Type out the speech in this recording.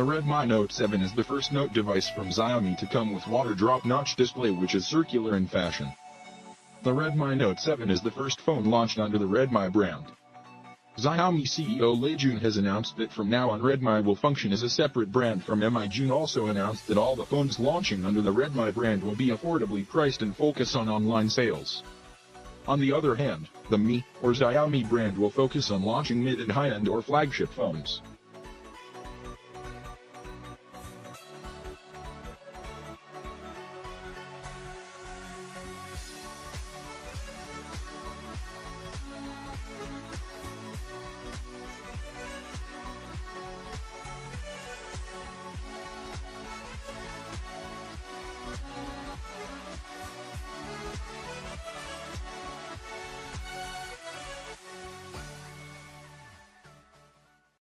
The Redmi Note 7 is the first Note device from Xiaomi to come with water drop notch display which is circular in fashion. The Redmi Note 7 is the first phone launched under the Redmi brand. Xiaomi CEO Lei Jun has announced that from now on Redmi will function as a separate brand from Mi. Jun also announced that all the phones launching under the Redmi brand will be affordably priced and focus on online sales. On the other hand, the Mi, or Xiaomi brand will focus on launching mid and high-end or flagship phones.